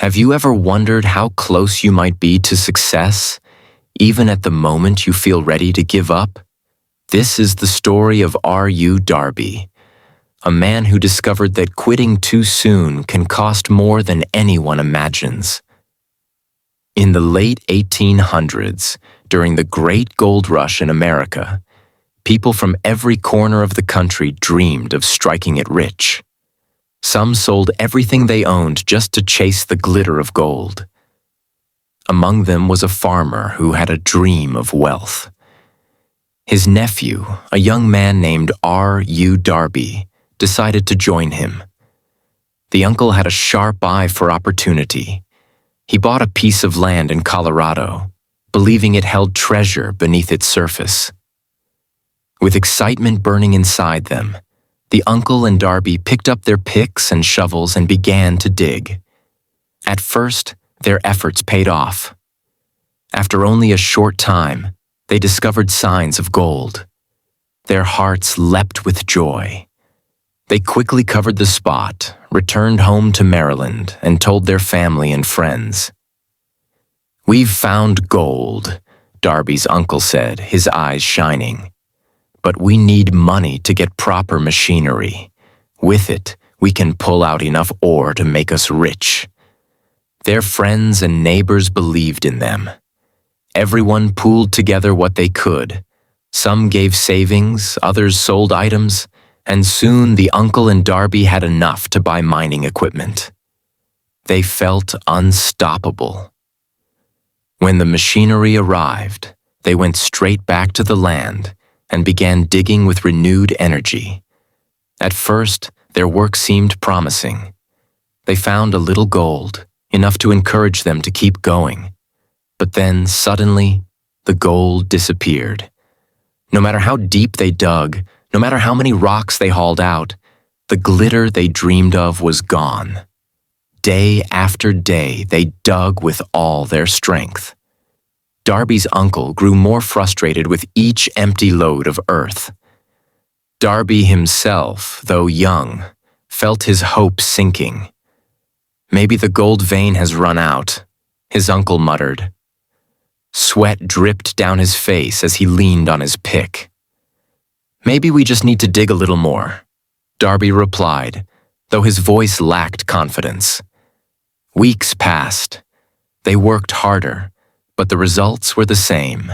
Have you ever wondered how close you might be to success, even at the moment you feel ready to give up? This is the story of R.U. Darby, a man who discovered that quitting too soon can cost more than anyone imagines. In the late 1800s, during the Great Gold Rush in America, people from every corner of the country dreamed of striking it rich. Some sold everything they owned just to chase the glitter of gold. Among them was a farmer who had a dream of wealth. His nephew, a young man named R.U. Darby, decided to join him. The uncle had a sharp eye for opportunity. He bought a piece of land in Colorado, believing it held treasure beneath its surface. With excitement burning inside them, the uncle and Darby picked up their picks and shovels and began to dig. At first, their efforts paid off. After only a short time, they discovered signs of gold. Their hearts leapt with joy. They quickly covered the spot, returned home to Maryland, and told their family and friends. "We've found gold," Darby's uncle said, his eyes shining. "But we need money to get proper machinery. With it, we can pull out enough ore to make us rich." Their friends and neighbors believed in them. Everyone pooled together what they could. Some gave savings, others sold items, and soon the uncle and Darby had enough to buy mining equipment. They felt unstoppable. When the machinery arrived, they went straight back to the land and began digging with renewed energy. At first, their work seemed promising. They found a little gold, enough to encourage them to keep going. But then, suddenly, the gold disappeared. No matter how deep they dug, no matter how many rocks they hauled out, the glitter they dreamed of was gone. Day after day, they dug with all their strength. Darby's uncle grew more frustrated with each empty load of earth. Darby himself, though young, felt his hope sinking. "Maybe the gold vein has run out," his uncle muttered. Sweat dripped down his face as he leaned on his pick. "Maybe we just need to dig a little more," Darby replied, though his voice lacked confidence. Weeks passed. They worked harder, but the results were the same.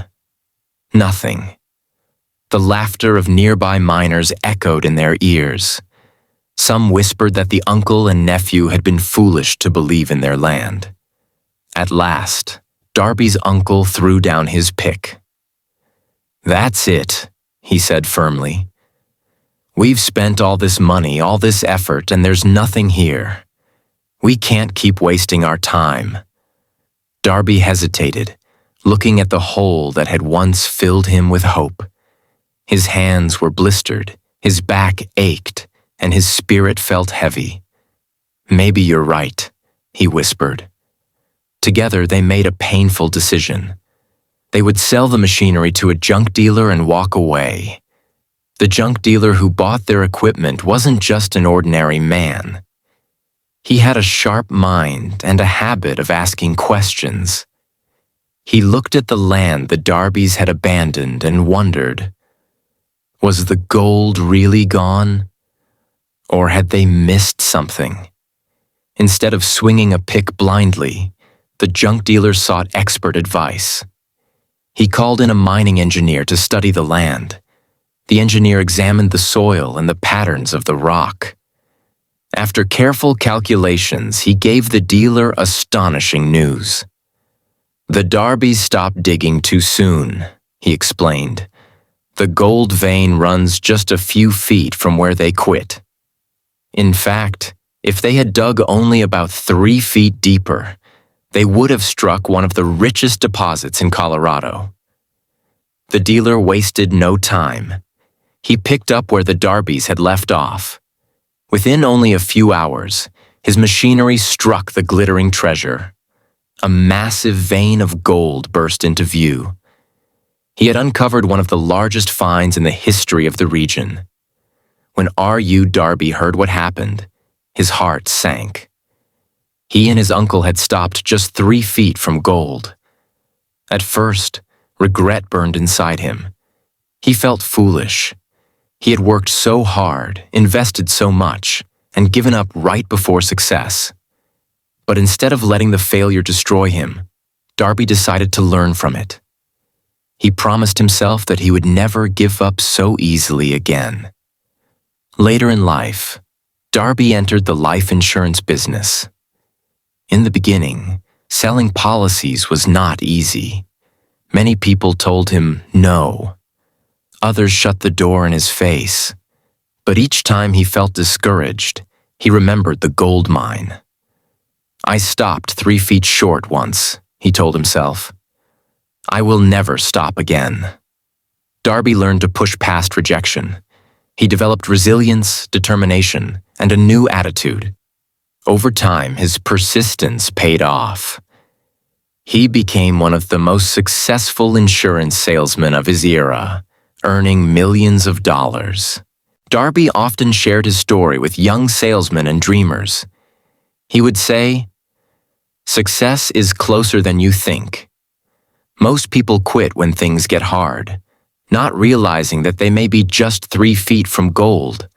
Nothing. The laughter of nearby miners echoed in their ears. Some whispered that the uncle and nephew had been foolish to believe in their land. At last, Darby's uncle threw down his pick. "That's it," he said firmly. "We've spent all this money, all this effort, and there's nothing here. We can't keep wasting our time." Darby hesitated, looking at the hole that had once filled him with hope. His hands were blistered, his back ached, and his spirit felt heavy. "Maybe you're right," he whispered. Together they made a painful decision. They would sell the machinery to a junk dealer and walk away. The junk dealer who bought their equipment wasn't just an ordinary man. He had a sharp mind and a habit of asking questions. He looked at the land the Darbys had abandoned and wondered, was the gold really gone? Or had they missed something? Instead of swinging a pick blindly, the junk dealer sought expert advice. He called in a mining engineer to study the land. The engineer examined the soil and the patterns of the rock. After careful calculations, he gave the dealer astonishing news. "The Darbys stopped digging too soon," he explained. "The gold vein runs just a few feet from where they quit. In fact, if they had dug only about 3 feet deeper, they would have struck one of the richest deposits in Colorado." The dealer wasted no time. He picked up where the Darbys had left off. Within only a few hours, his machinery struck the glittering treasure. A massive vein of gold burst into view. He had uncovered one of the largest finds in the history of the region. When R.U. Darby heard what happened, his heart sank. He and his uncle had stopped just 3 feet from gold. At first, regret burned inside him. He felt foolish. He had worked so hard, invested so much, and given up right before success. But instead of letting the failure destroy him, Darby decided to learn from it. He promised himself that he would never give up so easily again. Later in life, Darby entered the life insurance business. In the beginning, selling policies was not easy. Many people told him no. Others shut the door in his face. But each time he felt discouraged, he remembered the gold mine. "I stopped 3 feet short once," he told himself. "I will never stop again." Darby learned to push past rejection. He developed resilience, determination, and a new attitude. Over time, his persistence paid off. He became one of the most successful insurance salesmen of his era, earning millions of dollars. Darby often shared his story with young salesmen and dreamers. He would say, "Success is closer than you think." Most people quit when things get hard, not realizing that they may be just 3 feet from gold.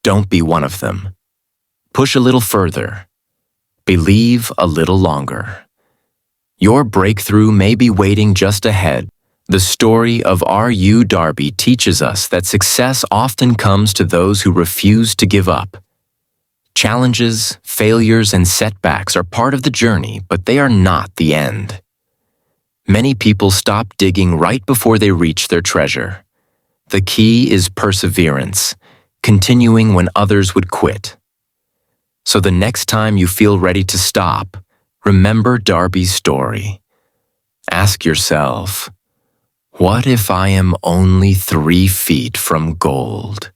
Don't be one of them. Push a little further. Believe a little longer. Your breakthrough may be waiting just ahead. The story of R.U. Darby teaches us that success often comes to those who refuse to give up. Challenges, failures, and setbacks are part of the journey, but they are not the end. Many people stop digging right before they reach their treasure. The key is perseverance, continuing when others would quit. So the next time you feel ready to stop, remember Darby's story. Ask yourself, what if I am only 3 feet from gold?